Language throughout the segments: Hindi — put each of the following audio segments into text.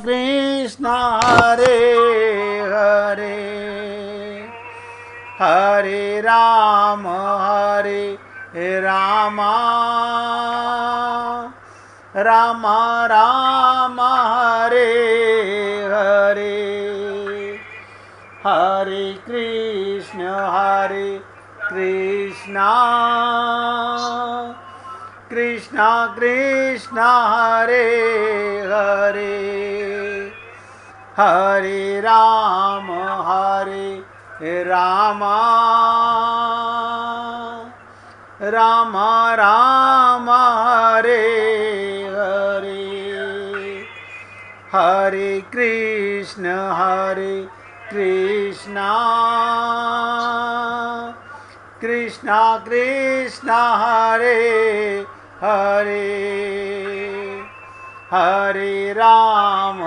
कृष्ण हरे हरे हरे राम राम राम हरे हरे हरे कृष्ण कृष्ण कृष्ण हरे हरे हरे राम राम राम हरे हरे हरे कृष्ण कृष्ण कृष्ण हरे हरे हरे राम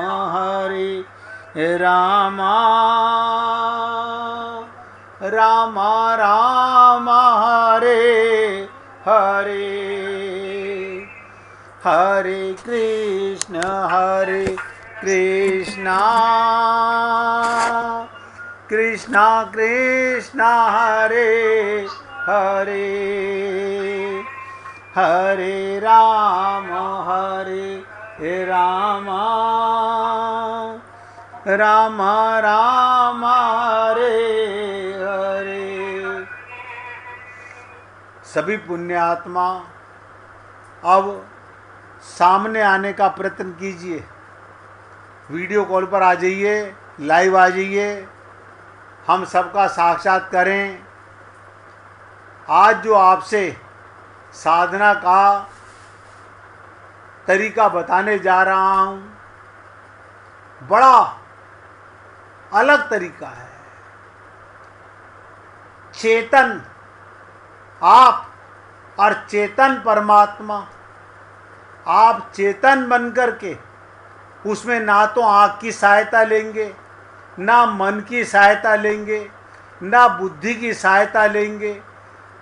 राम राम हरे हरे हरे कृष्ण कृष्ण कृष्ण हरे हरे हरे राम राम राम हरे हरे। सभी पुण्यात्मा अब सामने आने का प्रयत्न कीजिए, वीडियो कॉल पर आ जाइए, लाइव आ जाइए, हम सबका साक्षात करें। आज जो आपसे साधना का तरीका बताने जा रहा हूँ, बड़ा अलग तरीका है। चेतन आप और चेतन परमात्मा, आप चेतन बनकर के उसमें ना तो आँख की सहायता लेंगे, ना मन की सहायता लेंगे, ना बुद्धि की सहायता लेंगे,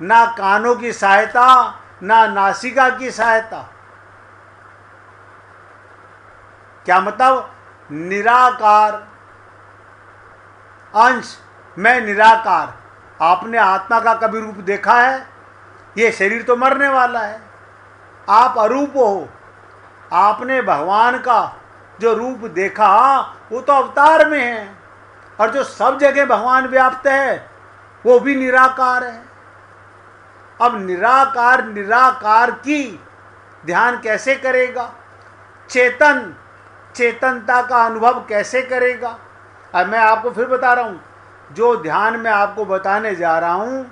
ना कानों की सहायता, ना नासिका की सहायता। क्या मतलब? निराकार अंश, मैं निराकार। आपने आत्मा का कभी रूप देखा है? ये शरीर तो मरने वाला है, आप अरूप हो। आपने भगवान का जो रूप देखा वो तो अवतार में है, और जो सब जगह भगवान व्याप्त है वो भी निराकार है। अब निराकार की ध्यान कैसे करेगा? चेतनता का अनुभव कैसे करेगा? अब मैं आपको फिर बता रहा हूँ, जो ध्यान मैं आपको बताने जा रहा हूँ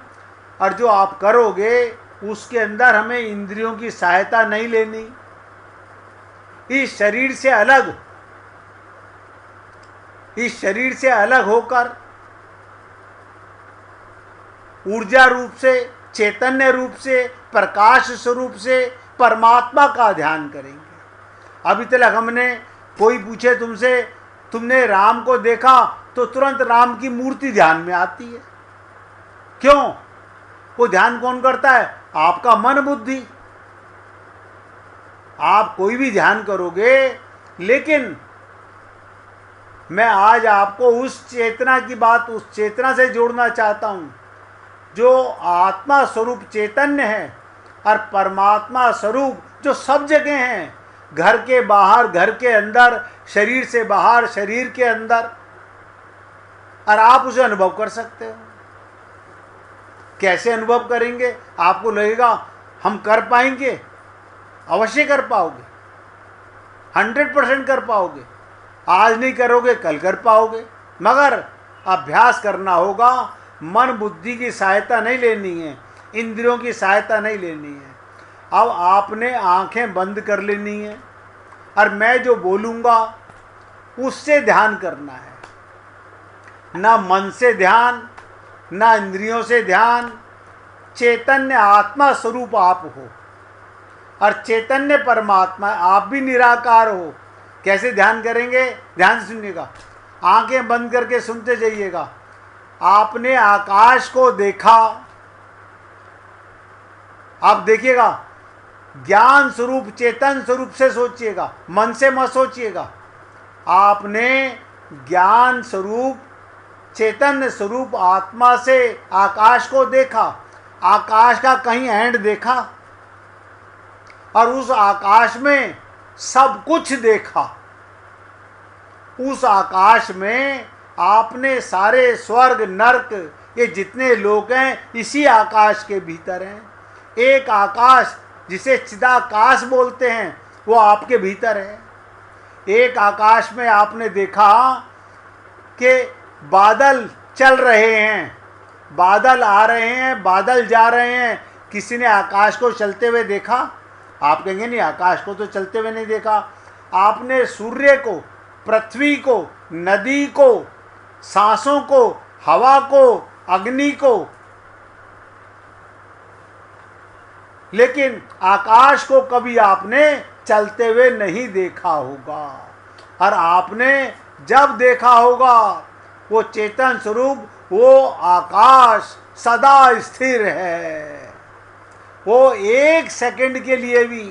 और जो आप करोगे उसके अंदर हमें इंद्रियों की सहायता नहीं लेनी। इस शरीर से अलग होकर ऊर्जा रूप से, चैतन्य रूप से, प्रकाश स्वरूप से परमात्मा का ध्यान करेंगे। अभी तक हमने, कोई पूछे तुमसे तुमने राम को देखा, तो तुरंत राम की मूर्ति ध्यान में आती है। क्यों? वो ध्यान कौन करता है? आपका मन बुद्धि। आप कोई भी ध्यान करोगे, लेकिन मैं आज आपको उस चेतना की बात, उस चेतना से जोड़ना चाहता हूं जो आत्मा स्वरूप चैतन्य है और परमात्मा स्वरूप जो सब जगह है, घर के बाहर, घर के अंदर, शरीर से बाहर, शरीर के अंदर, और आप उसे अनुभव कर सकते हो। कैसे अनुभव करेंगे? आपको लगेगा हम कर पाएंगे, अवश्य कर पाओगे, 100% कर पाओगे। आज नहीं करोगे कल कर पाओगे, मगर अभ्यास करना होगा। मन बुद्धि की सहायता नहीं लेनी है, इंद्रियों की सहायता नहीं लेनी है। अब आपने आंखें बंद कर लेनी है और मैं जो बोलूँगा उससे ध्यान करना है। ना मन से ध्यान, ना इंद्रियों से ध्यान। चैतन्य आत्मा स्वरूप आप हो और चैतन्य परमात्मा, आप भी निराकार हो। कैसे ध्यान करेंगे? ध्यान से सुनिएगा, आंखें बंद करके सुनते जाइएगा। आपने आकाश को देखा, आप देखिएगा, ज्ञान स्वरूप, चेतन स्वरूप से सोचिएगा, मन से मत सोचिएगा। आपने ज्ञान स्वरूप चैतन्य स्वरूप आत्मा से आकाश को देखा, आकाश का कहीं एंड देखा और उस आकाश में सब कुछ देखा। उस आकाश में आपने सारे स्वर्ग नरक ये जितने लोग हैं इसी आकाश के भीतर हैं। एक आकाश जिसे चिदाकाश बोलते हैं वो आपके भीतर है। एक आकाश में आपने देखा कि बादल चल रहे हैं, बादल आ रहे हैं, बादल जा रहे हैं। किसी ने आकाश को चलते हुए देखा? आप कहेंगे नहीं, आकाश को तो चलते हुए नहीं देखा। आपने सूर्य को, पृथ्वी को, नदी को, सांसों को, हवा को, अग्नि को, लेकिन आकाश को कभी आपने चलते हुए नहीं देखा होगा। और आपने जब देखा होगा वो चेतन स्वरूप, वो आकाश सदा स्थिर है। वो एक सेकंड के लिए भी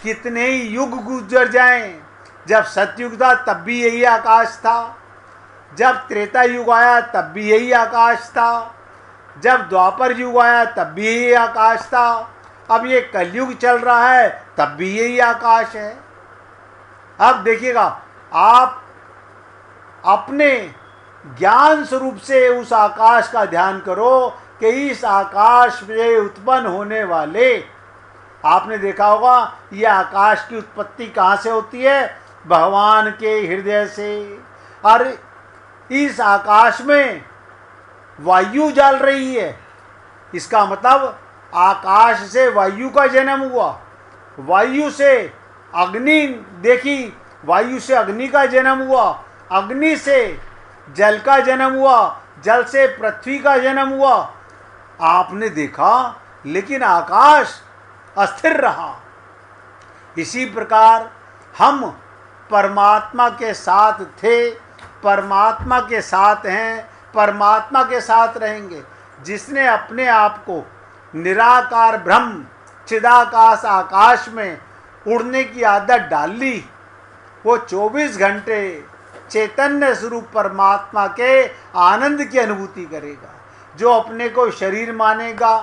कितने ही युग गुजर जाएं, जब सतयुग था तब भी यही आकाश था, जब त्रेता युग आया तब भी यही आकाश था, जब द्वापर युग आया तब भी यही आकाश था, अब ये कलयुग चल रहा है तब भी यही आकाश है। अब देखिएगा, आप अपने ज्ञान स्वरूप से उस आकाश का ध्यान करो कि इस आकाश में उत्पन्न होने वाले, आपने देखा होगा ये आकाश की उत्पत्ति कहाँ से होती है? भगवान के हृदय से। और इस आकाश में वायु जल रही है, इसका मतलब आकाश से वायु का जन्म हुआ, वायु से अग्नि देखी, वायु से अग्नि का जन्म हुआ, अग्नि से जल का जन्म हुआ, जल से पृथ्वी का जन्म हुआ। आपने देखा, लेकिन आकाश अस्थिर रहा। इसी प्रकार हम परमात्मा के साथ थे, परमात्मा के साथ हैं, परमात्मा के साथ रहेंगे। जिसने अपने आप को निराकार ब्रह्म चिदाकाश आकाश में उड़ने की आदत डाल ली, वो 24 घंटे चैतन्य स्वरूप परमात्मा के आनंद की अनुभूति करेगा। जो अपने को शरीर मानेगा,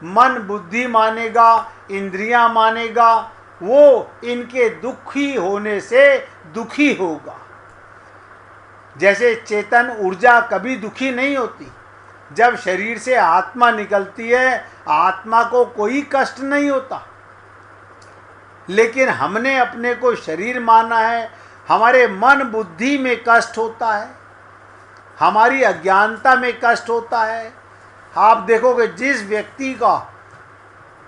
मन बुद्धि मानेगा, इंद्रियां मानेगा, वो इनके दुखी होने से दुखी होगा। जैसे चेतन ऊर्जा कभी दुखी नहीं होती। जब शरीर से आत्मा निकलती है, आत्मा को कोई कष्ट नहीं होता। लेकिन हमने अपने को शरीर माना है, हमारे मन बुद्धि में कष्ट होता है, हमारी अज्ञानता में कष्ट होता है। आप देखोगे जिस व्यक्ति का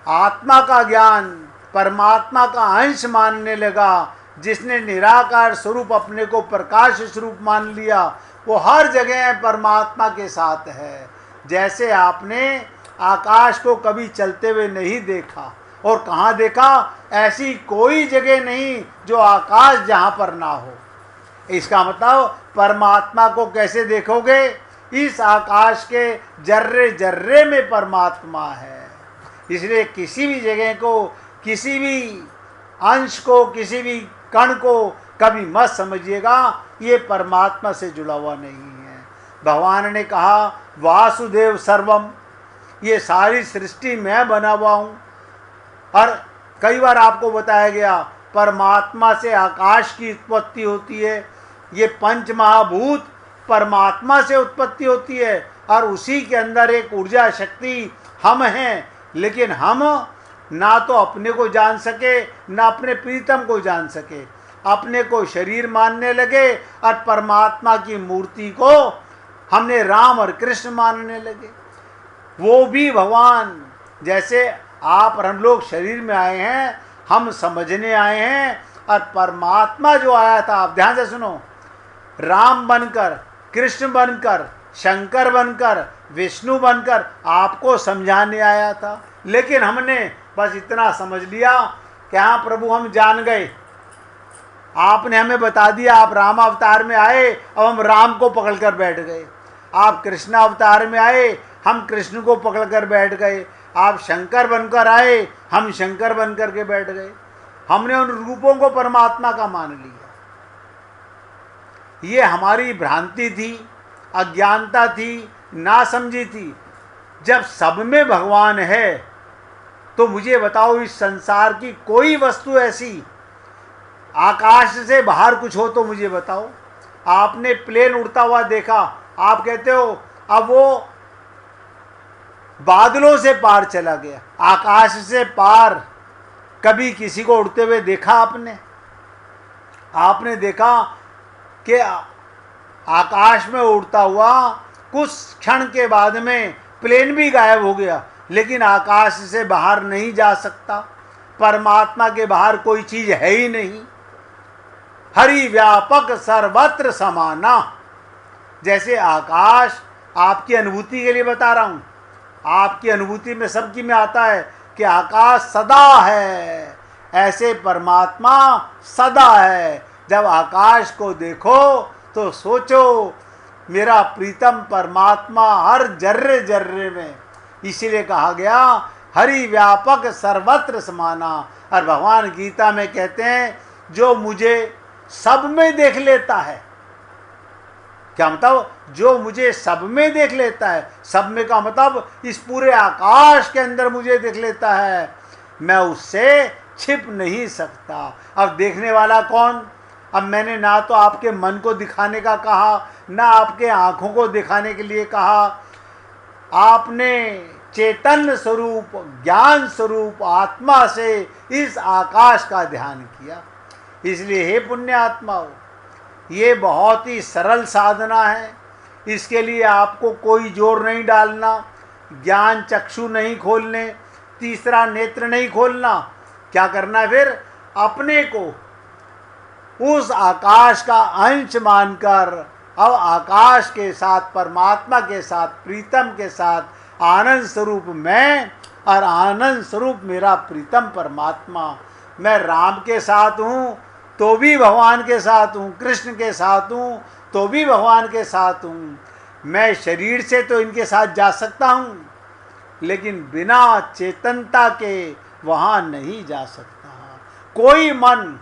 आत्मा का ज्ञान परमात्मा का अंश मानने लगा, जिसने निराकार स्वरूप अपने को प्रकाश स्वरूप मान लिया, वो हर जगह परमात्मा के साथ है। जैसे आपने आकाश को कभी चलते हुए नहीं देखा, और कहाँ देखा? ऐसी कोई जगह नहीं जो आकाश जहाँ पर ना हो। इसका मतलब परमात्मा को कैसे देखोगे? इस आकाश के जर्रे जर्रे में परमात्मा है। इसलिए किसी भी जगह को, किसी भी अंश को, किसी भी कण को कभी मत समझिएगा ये परमात्मा से जुड़ा हुआ नहीं है। भगवान ने कहा वासुदेव सर्वम, ये सारी सृष्टि मैं बना हुआ हूँ। और कई बार आपको बताया गया परमात्मा से आकाश की उत्पत्ति होती है, ये पंच महाभूत परमात्मा से उत्पत्ति होती है, और उसी के अंदर एक ऊर्जा शक्ति हम हैं। लेकिन हम ना तो अपने को जान सके, ना अपने प्रीतम को जान सके, अपने को शरीर मानने लगे और परमात्मा की मूर्ति को हमने राम और कृष्ण मानने लगे। वो भी भगवान, जैसे आप और हम लोग शरीर में आए हैं, हम समझने आए हैं, और परमात्मा जो आया था, आप ध्यान से सुनो, राम बनकर, कृष्ण बनकर, शंकर बनकर, विष्णु बनकर आपको समझाने आया था। लेकिन हमने बस इतना समझ लिया कि हाँ प्रभु हम जान गए, आपने हमें बता दिया आप राम अवतार में आए, अब हम राम को पकड़ कर बैठ गए। आप कृष्ण अवतार में आए, हम कृष्ण को पकड़ कर बैठ गए। आप शंकर बनकर आए, हम शंकर बनकर के बैठ गए। हमने उन रूपों को परमात्मा का मान लिया। ये हमारी भ्रांति थी, अज्ञानता थी, नासमझी थी। जब सब में भगवान है तो मुझे बताओ इस संसार की कोई वस्तु ऐसी, आकाश से बाहर कुछ हो तो मुझे बताओ। आपने प्लेन उड़ता हुआ देखा, आप कहते हो अब वो बादलों से पार चला गया, आकाश से पार कभी किसी को उड़ते हुए देखा आपने? आपने देखा कि आकाश में उड़ता हुआ कुछ क्षण के बाद में प्लेन भी गायब हो गया, लेकिन आकाश से बाहर नहीं जा सकता। परमात्मा के बाहर कोई चीज है ही नहीं। हरि व्यापक सर्वत्र समाना। जैसे आकाश, आपकी अनुभूति के लिए बता रहा हूं, आपकी अनुभूति में सबकी में आता है कि आकाश सदा है, ऐसे परमात्मा सदा है। जब आकाश को देखो तो सोचो मेरा प्रीतम परमात्मा हर जर्रे जर्रे में। इसीलिए कहा गया हरि व्यापक सर्वत्र समाना। और भगवान गीता में कहते हैं जो मुझे सब में देख लेता है। क्या मतलब? जो मुझे सब में देख लेता है, सब में का मतलब इस पूरे आकाश के अंदर मुझे देख लेता है, मैं उससे छिप नहीं सकता। अब देखने वाला कौन? अब मैंने ना तो आपके मन को दिखाने का कहा, ना आपके आंखों को दिखाने के लिए कहा। आपने चेतन स्वरूप, ज्ञान स्वरूप आत्मा से इस आकाश का ध्यान किया। इसलिए हे पुण्य आत्माओं, ये बहुत ही सरल साधना है। इसके लिए आपको कोई जोर नहीं डालना, ज्ञान चक्षु नहीं खोलने, तीसरा नेत्र नहीं खोलना। क्या करना फिर? अपने को उस आकाश का अंश मानकर अब आकाश के साथ, परमात्मा के साथ, प्रीतम के साथ आनंद स्वरूप मैं और आनंद स्वरूप मेरा प्रीतम परमात्मा। मैं राम के साथ हूँ तो भी भगवान के साथ हूँ, कृष्ण के साथ हूँ तो भी भगवान के साथ हूँ। मैं शरीर से तो इनके साथ जा सकता हूँ, लेकिन बिना चेतनता के वहाँ नहीं जा सकता। कोई मन,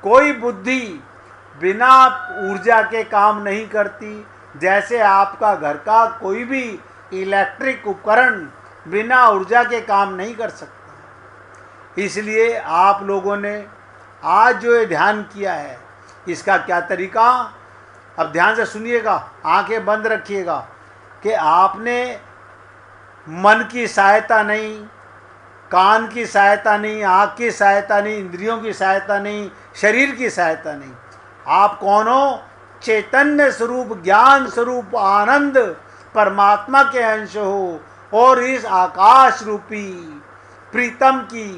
कोई बुद्धि बिना ऊर्जा के काम नहीं करती। जैसे आपका घर का कोई भी इलेक्ट्रिक उपकरण बिना ऊर्जा के काम नहीं कर सकता। इसलिए आप लोगों ने आज जो ये ध्यान किया है, इसका क्या तरीका? अब ध्यान से सुनिएगा, आंखें बंद रखिएगा कि आपने मन की सहायता नहीं, कान की सहायता नहीं, आँख की सहायता नहीं, इंद्रियों की सहायता नहीं, शरीर की सहायता नहीं। आप कौन हो? चैतन्य स्वरूप, ज्ञान स्वरूप, आनंद परमात्मा के अंश हो। और इस आकाश रूपी प्रीतम की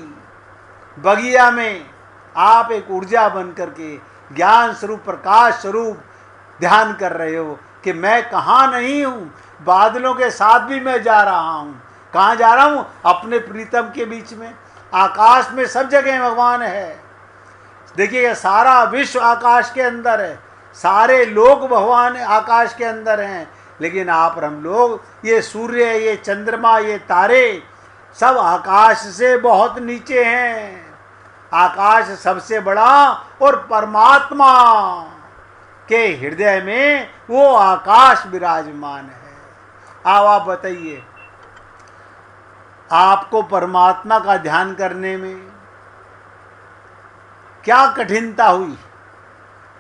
बगिया में आप एक ऊर्जा बन करके ज्ञान स्वरूप, प्रकाश स्वरूप ध्यान कर रहे हो कि मैं कहाँ नहीं हूँ, बादलों के साथ भी मैं जा रहा हूँ। कहाँ जा रहा हूँ? अपने प्रीतम के बीच में। आकाश में सब जगह भगवान है। देखिए, सारा विश्व आकाश के अंदर है, सारे लोग भगवान आकाश के अंदर हैं। लेकिन आप और हम लोग, ये सूर्य, ये चंद्रमा, ये तारे सब आकाश से बहुत नीचे हैं। आकाश सबसे बड़ा और परमात्मा के हृदय में वो आकाश विराजमान है। अब आप बताइए, आपको परमात्मा का ध्यान करने में क्या कठिनता हुई?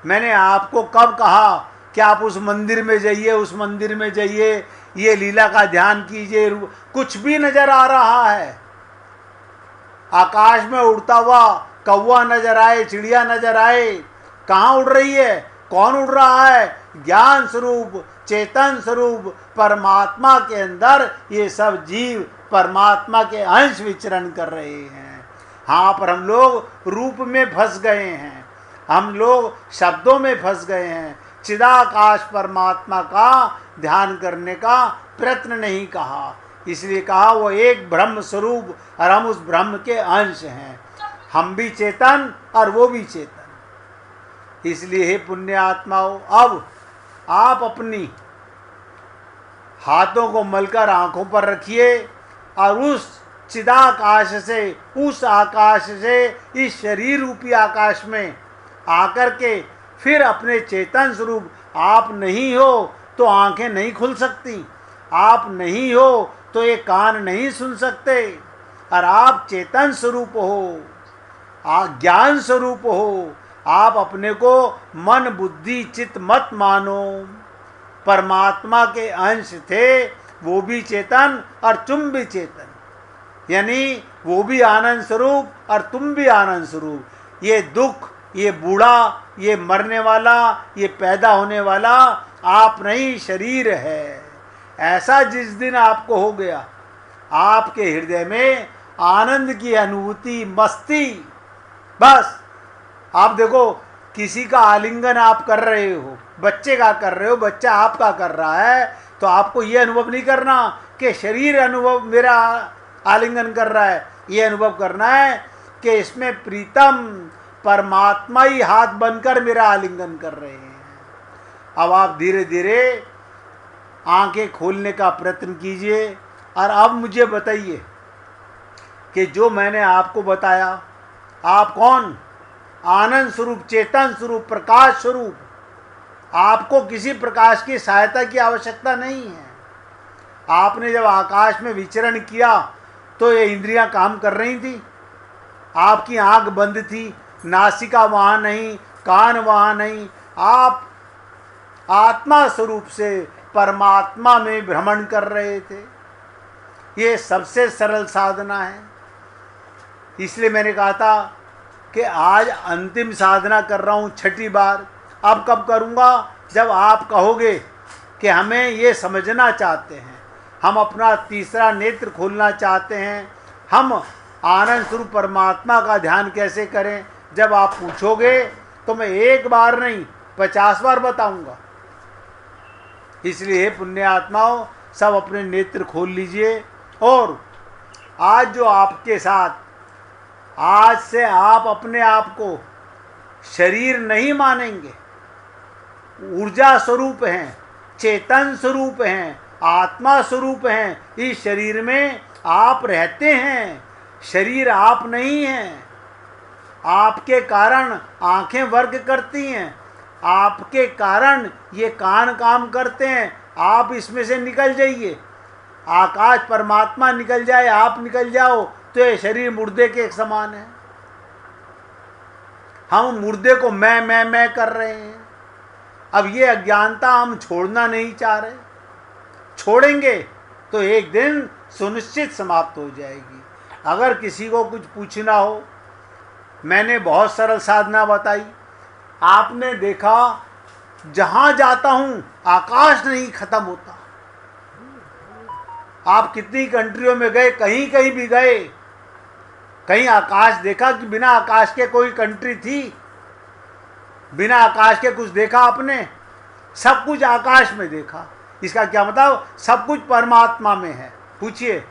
मैंने आपको कब कहा कि आप उस मंदिर में जाइए, उस मंदिर में जाइए, ये लीला का ध्यान कीजिए? कुछ भी नजर आ रहा है। आकाश में उड़ता हुआ कौवा नजर आए, चिड़िया नजर आए, कहाँ उड़ रही है? कौन उड़ रहा है? ज्ञान स्वरूप, चेतन स्वरूप परमात्मा के अंदर ये सब जीव परमात्मा के अंश विचरण कर रहे हैं। हाँ, पर हम लोग रूप में फंस गए हैं, हम लोग शब्दों में फंस गए हैं। चिदाकाश परमात्मा का ध्यान करने का प्रयत्न नहीं कहा, इसलिए कहा वो एक ब्रह्म स्वरूप और हम उस ब्रह्म के अंश हैं। हम भी चेतन और वो भी चेतन। इसलिए हे पुण्य आत्माओं, अब आप अपनी हाथों को मलकर आंखों पर रखिए और उस चिदाकाश से, उस आकाश से इस शरीर रूपी आकाश में आकर के फिर अपने चेतन स्वरूप आप नहीं हो तो आंखें नहीं खुल सकती, आप नहीं हो तो ये कान नहीं सुन सकते। और आप चेतन स्वरूप हो, ज्ञान स्वरूप हो। आप अपने को मन बुद्धि चित्त मत मानो। परमात्मा के अंश थे, वो भी चेतन और तुम भी चेतन, यानी वो भी आनंद स्वरूप और तुम भी आनंद स्वरूप। ये दुख, ये बूढ़ा, ये मरने वाला, ये पैदा होने वाला आप नहीं, शरीर है। ऐसा जिस दिन आपको हो गया, आपके हृदय में आनंद की अनुभूति, मस्ती, बस आप देखो किसी का आलिंगन आप कर रहे हो, बच्चे का कर रहे हो, बच्चा आपका कर रहा है, तो आपको ये अनुभव नहीं करना कि शरीर अनुभव मेरा आलिंगन कर रहा है, ये अनुभव करना है कि इसमें प्रीतम परमात्मा ही हाथ बनकर मेरा आलिंगन कर रहे हैं। अब आप धीरे धीरे आंखें खोलने का प्रयत्न कीजिए और अब मुझे बताइए कि जो मैंने आपको बताया, आप कौन? आनंद स्वरूप, चेतन स्वरूप, प्रकाश स्वरूप। आपको किसी प्रकाश की सहायता की आवश्यकता नहीं है। आपने जब आकाश में विचरण किया तो ये इंद्रियां काम कर रही थी, आपकी आंख बंद थी, नासिका वहाँ नहीं, कान वहाँ नहीं, आप आत्मा स्वरूप से परमात्मा में भ्रमण कर रहे थे। ये सबसे सरल साधना है। इसलिए मैंने कहा था कि आज अंतिम साधना कर रहा हूँ, छठी बार। अब कब करूँगा? जब आप कहोगे कि हमें ये समझना चाहते हैं, हम अपना तीसरा नेत्र खोलना चाहते हैं, हम आनंद स्वरूप परमात्मा का ध्यान कैसे करें। जब आप पूछोगे तो मैं एक बार नहीं 50 बार बताऊंगा। इसलिए पुण्य आत्माओं, सब अपने नेत्र खोल लीजिए। और आज जो आपके साथ, आज से आप अपने आप को शरीर नहीं मानेंगे, ऊर्जा स्वरूप हैं, चेतन स्वरूप हैं, आत्मा स्वरूप हैं। इस शरीर में आप रहते हैं, शरीर आप नहीं हैं। आपके कारण आंखें वर्क करती हैं, आपके कारण ये कान काम करते हैं। आप इसमें से निकल जाइए, आकाश परमात्मा निकल जाए, आप निकल जाओ तो ये शरीर मुर्दे के एक समान है। हम मुर्दे को मैं कर रहे हैं। अब ये अज्ञानता हम छोड़ना नहीं चाह रहे। छोड़ेंगे तो एक दिन सुनिश्चित समाप्त हो जाएगी। अगर किसी को कुछ पूछना हो, मैंने बहुत सरल साधना बताई। आपने देखा जहां जाता हूं आकाश नहीं खत्म होता। आप कितनी कंट्रियों में गए, कहीं कहीं भी गए, कहीं आकाश देखा कि बिना आकाश के कोई कंट्री थी? बिना आकाश के कुछ देखा आपने? सब कुछ आकाश में देखा। इसका क्या मतलब? सब कुछ परमात्मा में है। पूछिए,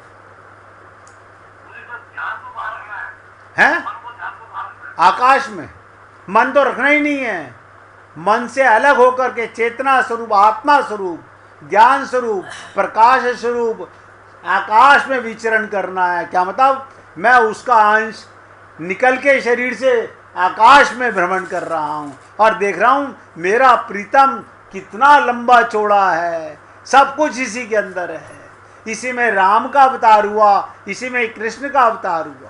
है आकाश में? मन तो रखना ही नहीं है। मन से अलग होकर के चेतना स्वरूप, आत्मा स्वरूप, ज्ञान स्वरूप, प्रकाश स्वरूप आकाश में विचरण करना है। क्या मतलब? मैं उसका अंश निकल के शरीर से आकाश में भ्रमण कर रहा हूँ और देख रहा हूँ मेरा प्रीतम कितना लंबा चौड़ा है। सब कुछ इसी के अंदर है। इसी में राम का अवतार हुआ, इसी में कृष्ण का अवतार हुआ।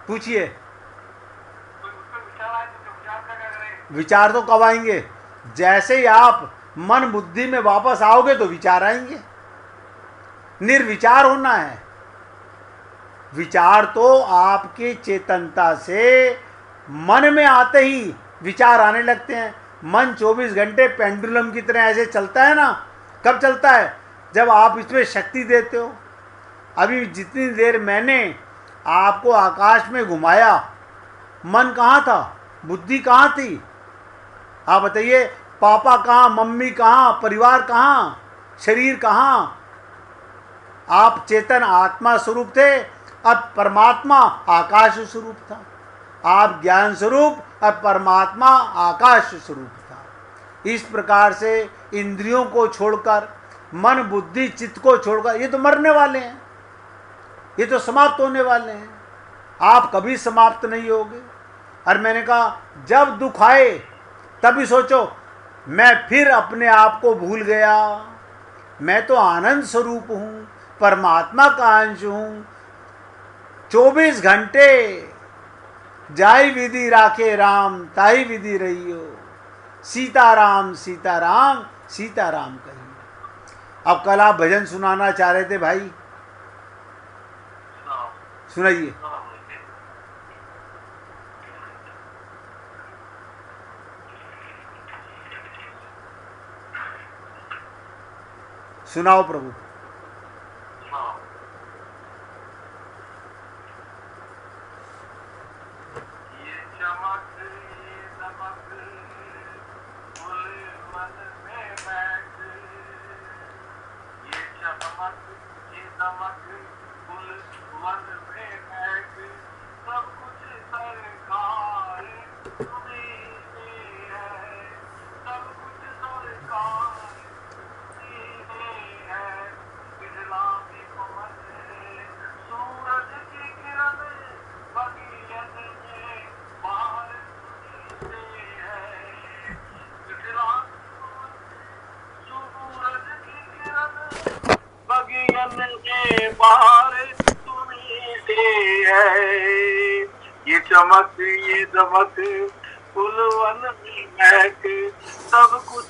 पूछिए, विचार तो कब आएंगे? जैसे ही आप मन बुद्धि में वापस आओगे तो विचार आएंगे। निर्विचार होना है। विचार तो आपकी चेतनता से मन में आते ही विचार आने लगते हैं। मन 24 घंटे पेंडुलम की तरह ऐसे चलता है ना। कब चलता है? जब आप इसमें शक्ति देते हो। अभी जितनी देर मैंने आपको आकाश में घुमाया, मन कहाँ था? बुद्धि कहाँ थी? आप बताइए, पापा कहाँ, मम्मी कहाँ, परिवार कहाँ, शरीर कहाँ? आप चेतन आत्मा स्वरूप थे और परमात्मा आकाश स्वरूप था। आप ज्ञान स्वरूप और परमात्मा आकाश स्वरूप था। इस प्रकार से इंद्रियों को छोड़कर, मन बुद्धि चित्त को छोड़कर, ये तो मरने वाले हैं, ये तो समाप्त होने वाले हैं। आप कभी समाप्त नहीं होगे। और मैंने कहा जब दुख आए तभी सोचो मैं फिर अपने आप को भूल गया, मैं तो आनंद स्वरूप हूँ, परमात्मा का अंश हूँ। 24 घंटे जाई विधि राखे राम, ताई विधि रहियो, सीताराम सीताराम सीताराम कहिए। अब कल आप भजन सुनाना चाह रहे थे भाई, सुनाइए। सुनाओ प्रभु। ये चमक ये दमक फूलवन में महक, सब कुछ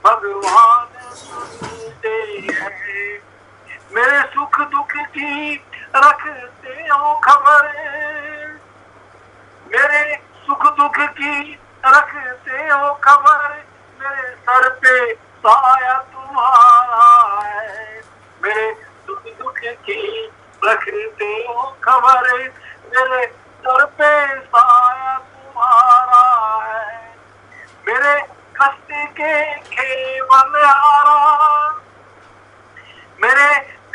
भगवान सुनते हैं। मेरे सुख दुख की रखते हो खबर, मेरे सुख दुख की रखते हो खबर, मेरे सर पे साया तुम्हारा है। मेरे सुख दुख की रखते हो खबर, मेरे सर पे साया तुम्हारा है। मेरे कष्ट के केवल हारा, मेरे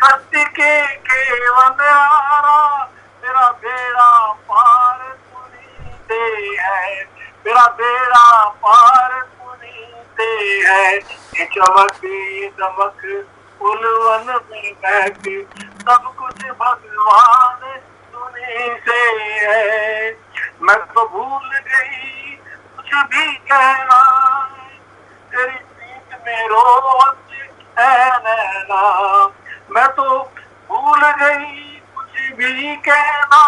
कष्ट के केवल हारा, मेरा बेड़ा पार पुनीते है, मेरा बेड़ा पार पुनीते है। ये चमक ये दमक फूलवन में महक, सब कुछ भगवान सुनी से है। मैं तो भूल गई कुछ भी कहना, तेरी प्रीत में रोज है नैना। मैं तो भूल गई कुछ भी कहना,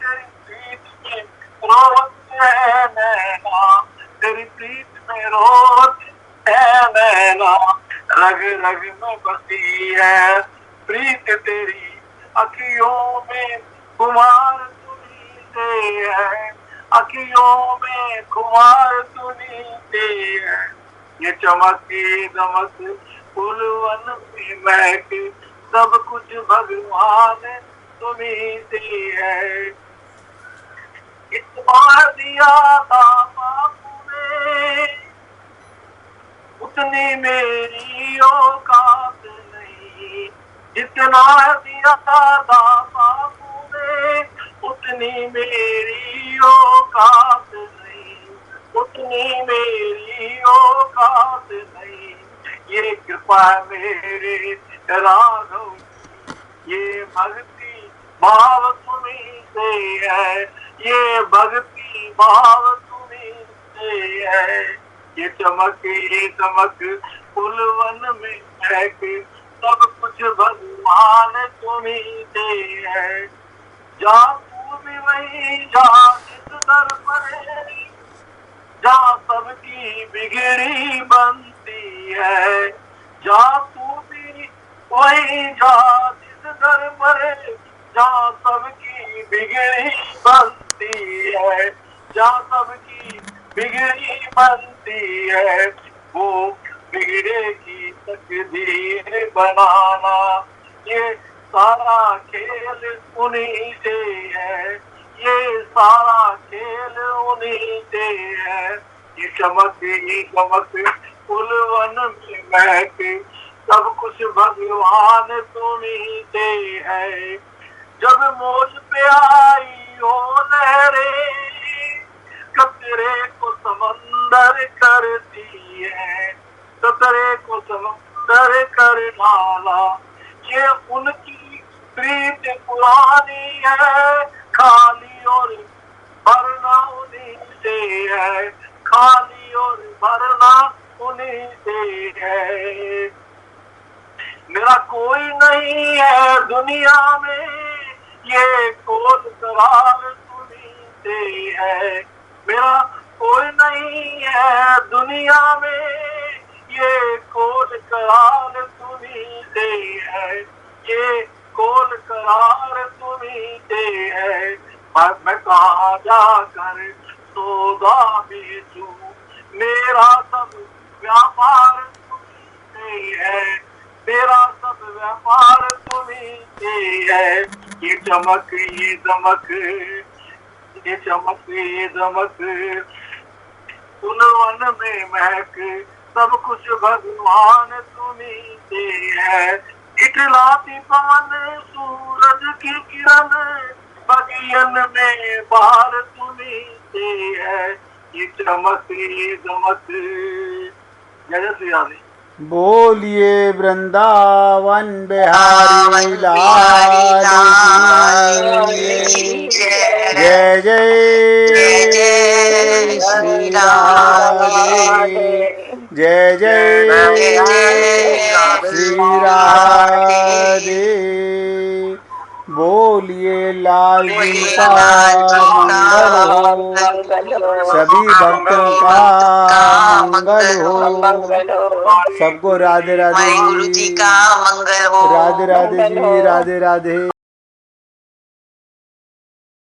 तेरी प्रीत में रोज है नैना, तेरी प्रीत में रोज है नैना। रग रग में बसी है प्रीत तेरी, अखियों में खुमार तुनी से है, अखियों में खुमार तुनी से है। ये चमक ये दमक फूलवन में महक, सब कुछ भगवान तुम्हीं से है। इतना दिया था बापू ने, उतनी मेरी औकात नहीं। जितना दिया था बापू ने, उतनी मेरी औकात नहीं, उतनी मेरी औकात नहीं। ये कृपा मेरे राघव, ये भक्ति भाव तुम्हीं से है, ये भक्ति भाव तुम्हीं से है। ये चमक ये दमक फूलवन में महक, सब कुछ भगवान तुम्हीं से है। जा तू भी वही जा जिस दर पर, जा सबकी बिगड़ी बनती है। जा तू भी वही जा जिस दर पर, जा सबकी बिगड़ी बनती है, जा सबकी बिगड़ी बनती है। वो बिगड़ेगी तकदीर बनाना, ये सारा खेल उन्हीं से है, ये सारा खेल उन्हीं से है। ये चमक ये चमक फूलवन में महक, सब कुछ भगवान तुम्हीं से है। जब मोज पे आई हो लहरें, कतरे को समंदर करती है, कतरे को समंदर कर डाला। ये उनकी प्रीत पुरानी है, खाली और भरना उन्हीं से है, खाली और भरना उन्हीं से है। मेरा कोई नहीं है दुनिया में, ये कोल करार तुम्हीं से है। मेरा कोई नहीं है दुनिया में, ये कोल करार तुम्हीं से है, ये कोल करार तुम्हीं से है। मैं कहाँ जाकर सौदा बेचूं, मेरा सब व्यापार तुम्हीं से है, मेरा सब व्यापार तुम्हीं से है। ये चमक ये दमक, ये चमक ये दमक, वन में महक, सब कुछ भगवान तुम्हीं से है। इठलाती पवन सूरज की किरण, बगियन में बाहर तुम्हीं से है। ये चमक ये दमक। जय श्री राधे। बोलिए वृंदावन बिहारी लाल की जय जय श्री राधे, जय जय श्री राधे। बोलिए लाल जी का मंगल हो, सभी भक्तों का मंगल हो, सबको राधे राधे गुरु जी का मंगल हो। राधे राधे जी, राधे राधे।